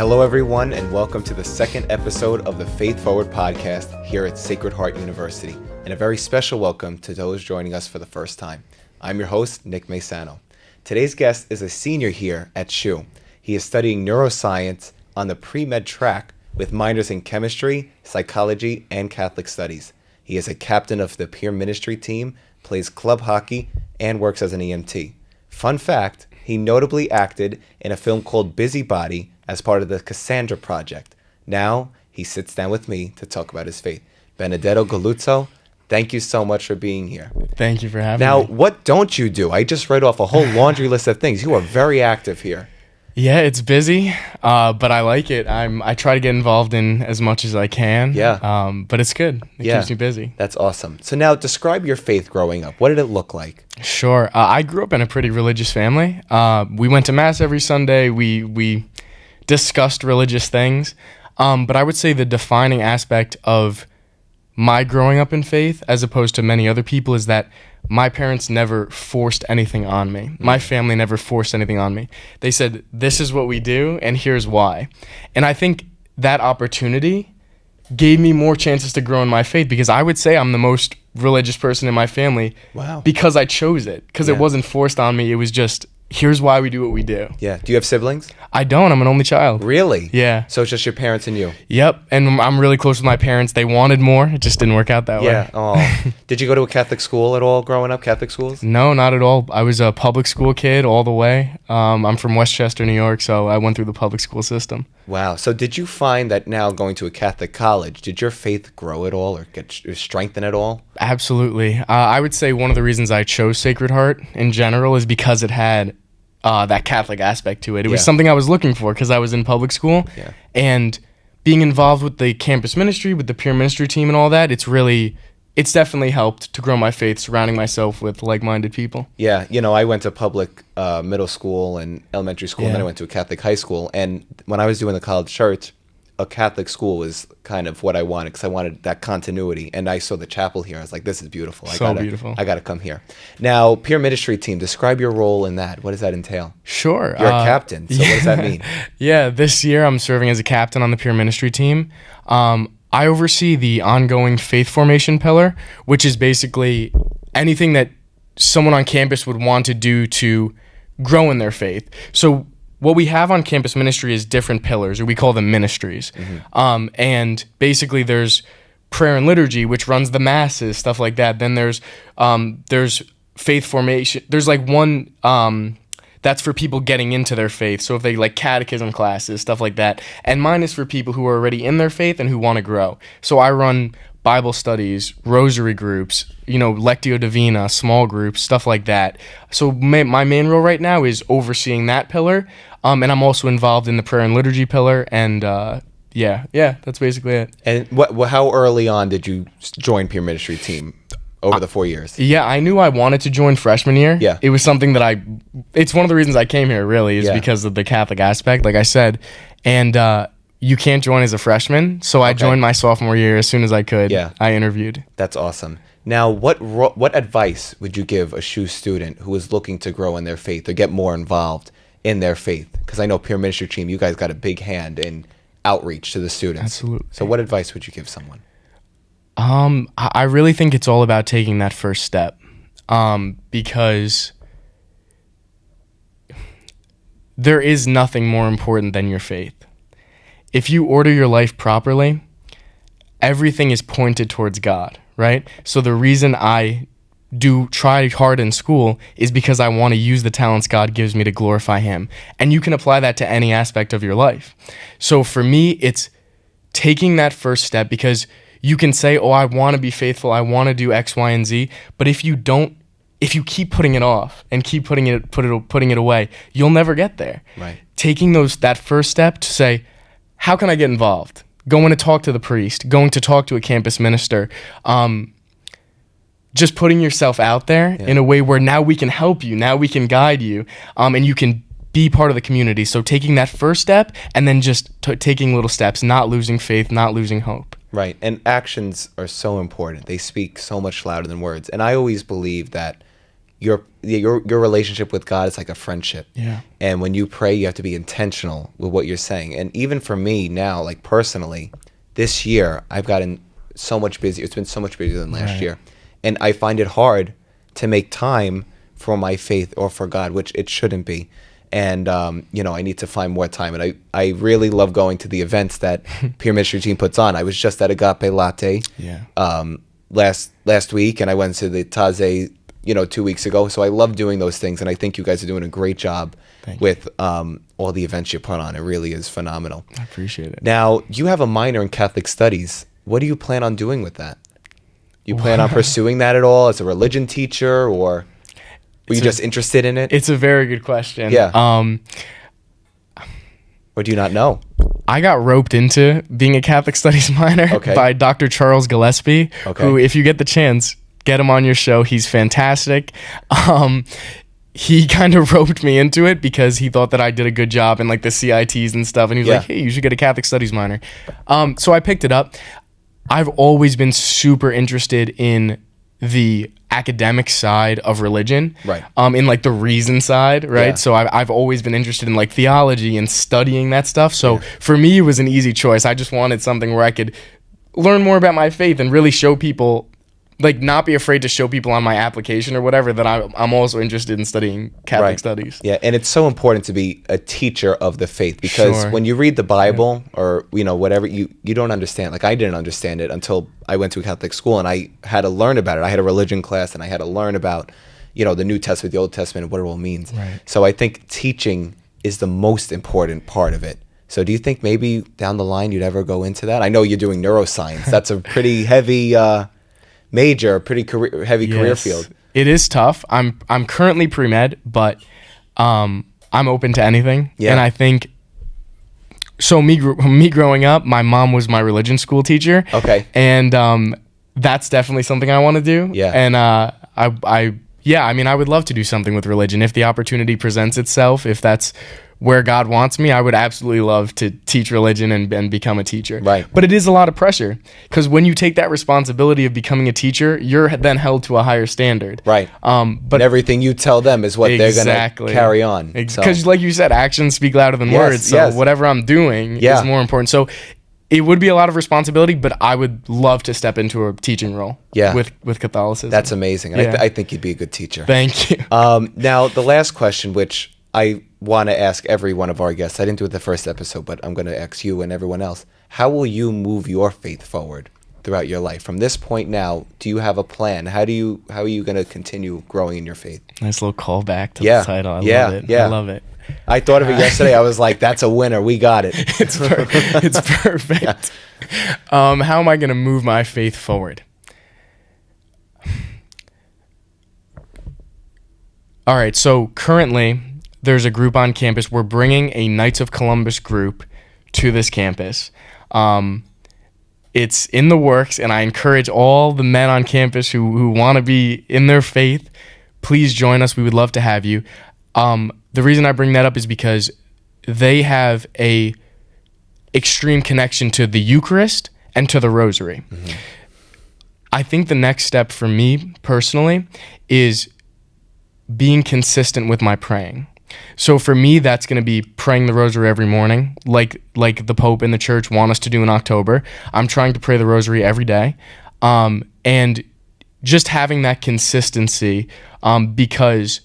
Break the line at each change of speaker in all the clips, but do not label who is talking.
Hello, everyone, and welcome to the second episode of the Faith Forward podcast here at Sacred Heart University, and a very special welcome to those joining us for the first time. I'm your host, Nick Maisano. Today's guest is a senior here at SHU. He is studying neuroscience on the pre-med track with minors in chemistry, psychology, and Catholic studies. He is a captain of the peer ministry team, plays club hockey, and works as an EMT. Fun fact, he notably acted in a film called Busybody as part of the Cassandra Project. Now, he sits down with me to talk about his faith. Benedetto Galluzzo, thank you so much for being here.
Thank you for having me.
Now, what don't you do? I just read off a whole laundry list of things. You are very active here.
Yeah, it's busy, but I like it. I try to get involved in as much as I can.
Yeah.
But it's good. It keeps me busy.
That's awesome. So now, describe your faith growing up. What did it look like?
Sure. I grew up in a pretty religious family. We went to Mass every Sunday. We discussed religious things. But I would say the defining aspect of my growing up in faith, as opposed to many other people, is that my parents never forced anything on me. My family never forced anything on me. They said, this is what we do, and here's why. And I think that opportunity gave me more chances to grow in my faith, because I would say I'm the most religious person in my family.
Wow.
Because I chose it, because it wasn't forced on me. It was just, here's why we do what we do.
Yeah. Do you have siblings?
I don't. I'm an only child.
Really?
Yeah.
So it's just your parents and you?
Yep. And I'm really close with my parents. They wanted more. It just didn't work out that way.
Yeah. Oh. Did you go to a Catholic school at all growing up? Catholic schools?
No, not at all. I was a public school kid all the way. I'm from Westchester, New York, so I went through the public school system.
Wow. So did you find that now going to a Catholic college, did your faith grow at all or get strengthened at all?
Absolutely. I would say one of the reasons I chose Sacred Heart in general is because it had that Catholic aspect to it. It was something I was looking for because I was in public school.
Yeah.
And being involved with the campus ministry, with the peer ministry team and all that, it's definitely helped to grow my faith, surrounding myself with like-minded people.
Yeah. You know, I went to public middle school and elementary school, and then I went to a Catholic high school. And when I was doing the college church, a Catholic school was kind of what I wanted, because I wanted that continuity. And I saw the chapel here. I was like, this is beautiful.
Beautiful.
I got to come here. Now, peer ministry team, describe your role in that. What does that entail?
Sure.
You're a captain, so what does that mean?
Yeah, this year I'm serving as a captain on the peer ministry team. I oversee the ongoing faith formation pillar, which is basically anything that someone on campus would want to do to grow in their faith. So what we have on campus ministry is different pillars, or we call them ministries. Mm-hmm. And basically there's prayer and liturgy, which runs the masses, stuff like that. Then there's faith formation. There's like one that's for people getting into their faith. So if they like catechism classes, stuff like that. And mine is for people who are already in their faith and who want to grow. So I run Bible studies, rosary groups, Lectio Divina, small groups, stuff like that. So my main role right now is overseeing that pillar, and I'm also involved in the prayer and liturgy pillar, and that's basically it.
And how early on did you join peer ministry team over the 4 years?
Yeah, I knew I wanted to join freshman year.
Yeah.
It was something that it's one of the reasons I came here, really, is because of the Catholic aspect, like I said, and you can't join as a freshman, so I joined my sophomore year as soon as I could.
Yeah.
I interviewed.
That's awesome. Now, what advice would you give a SHU student who is looking to grow in their faith or get more involved in their faith? Because I know peer ministry team, you guys got a big hand in outreach to the students.
Absolutely.
So what advice would you give someone?
I really think it's all about taking that first step, because there is nothing more important than your faith. If you order your life properly, everything is pointed towards God, right? So the reason I do try hard in school is because I want to use the talents God gives me to glorify Him. And you can apply that to any aspect of your life. So for me, it's taking that first step, because you can say, oh, I want to be faithful, I want to do X, Y, and Z, but if you keep putting it off and keep putting it away, you'll never get there.
Right.
Taking that first step to say, how can I get involved? Going to talk to the priest, going to talk to a campus minister, just putting yourself out there in a way where now we can help you, now we can guide you, and you can be part of the community. So taking that first step and then just taking little steps, not losing faith, not losing hope.
Right. And actions are so important. They speak so much louder than words. And I always believe that your relationship with God is like a friendship.
Yeah.
And when you pray, you have to be intentional with what you're saying. And even for me now, like personally, this year I've gotten so much busier. It's been so much busier than last year. And I find it hard to make time for my faith or for God, which it shouldn't be. And, I need to find more time. And I really love going to the events that Peer Ministry Team puts on. I was just at Agape Latte last week, and I went to the Taze, 2 weeks ago. So I love doing those things, and I think you guys are doing a great job with all the events you put on. It really is phenomenal.
I appreciate it.
Now, you have a minor in Catholic Studies. What do you plan on doing with that? You plan on pursuing that at all as a religion teacher, or were you just interested in it?
It's a very good question.
Yeah. Or do you not know?
I got roped into being a Catholic Studies minor by Dr. Charles Gillespie, who, if you get the chance, get him on your show. He's fantastic. He kind of roped me into it because he thought that I did a good job in like the CITs and stuff. And he was like, hey, you should get a Catholic Studies minor. So I picked it up. I've always been super interested in the academic side of religion, in like the reason side, so I've always been interested in like theology and studying that stuff. So for me, it was an easy choice. I just wanted something where I could learn more about my faith and really show people, like not be afraid to show people on my application or whatever that I'm also interested in studying Catholic studies.
Yeah, and it's so important to be a teacher of the faith, because when you read the Bible or whatever, you don't understand. Like I didn't understand it until I went to a Catholic school, and I had to learn about it. I had a religion class, and I had to learn about the New Testament, the Old Testament, and what it all means. So I think teaching is the most important part of it. So do you think maybe down the line you'd ever go into that? I know you're doing neuroscience. That's a pretty heavy major, pretty heavy career field.
It is tough. I'm currently pre-med, but I'm open to anything. And I think so. Me growing up, my mom was my religion school teacher. And that's definitely something I want to do. And I would love to do something with religion if the opportunity presents itself. If that's where God wants me, I would absolutely love to teach religion and become a teacher. But it is a lot of pressure, because when you take that responsibility of becoming a teacher, you're then held to a higher standard. But
everything you tell them is what they're going to carry on.
Because like you said, actions speak louder than words. So whatever I'm doing is more important. So it would be a lot of responsibility, but I would love to step into a teaching role with Catholicism.
That's amazing. And I think you'd be a good teacher.
Thank you.
Now, the last question, which I want to ask every one of our guests. I didn't do it the first episode, but I'm going to ask you and everyone else. How will you move your faith forward throughout your life? From this point now, do you have a plan? How are you going to continue growing in your faith? Nice
little callback to the title. I love it. I love it.
I thought of it yesterday. I was like, that's a winner. We got it.
It's perfect. How am I going to move my faith forward? All right. So currently, there's a group on campus. We're bringing a Knights of Columbus group to this campus. It's in the works, and I encourage all the men on campus who want to be in their faith, please join us. We would love to have you. The reason I bring that up is because they have a extreme connection to the Eucharist and to the Rosary. I think the next step for me personally is being consistent with my praying. So for me, that's going to be praying the Rosary every morning, like the Pope and the Church want us to do in October. I'm trying to pray the Rosary every day, and just having that consistency, because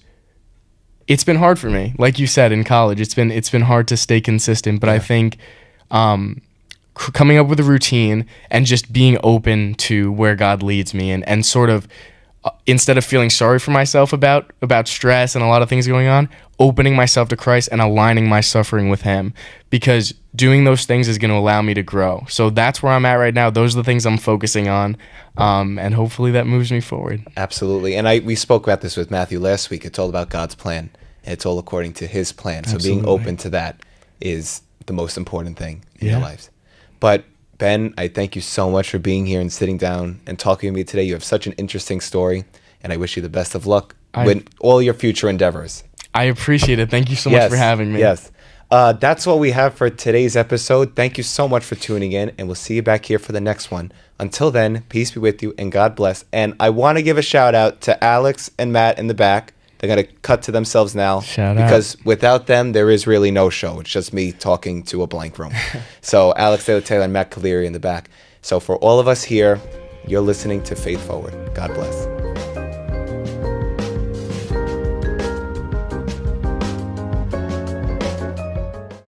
it's been hard for me. Like you said, in college, it's been hard to stay consistent. But I think coming up with a routine and just being open to where God leads me, and sort of instead of feeling sorry for myself about stress and a lot of things going on, opening myself to Christ and aligning my suffering with Him, because doing those things is going to allow me to grow. So that's where I'm at right now. Those are the things I'm focusing on, and hopefully that moves me forward.
Absolutely. And we spoke about this with Matthew last week. It's all about God's plan. It's all according to His plan. So being open to that is the most important thing in your lives. But Ben, I thank you so much for being here and sitting down and talking to me today. You have such an interesting story, and I wish you the best of luck with all your future endeavors.
I appreciate it. Thank you so much for having me.
Yes. That's all we have for today's episode. Thank you so much for tuning in, and we'll see you back here for the next one. Until then, peace be with you, and God bless. And I want to give a shout out to Alex and Matt in the back, They're going to cut to themselves now.
Shout out.
Because without them, there is really no show. It's just me talking to a blank room. So Alex Teja and Matt Caliri in the back. So for all of us here, you're listening to Faith Forward. God bless.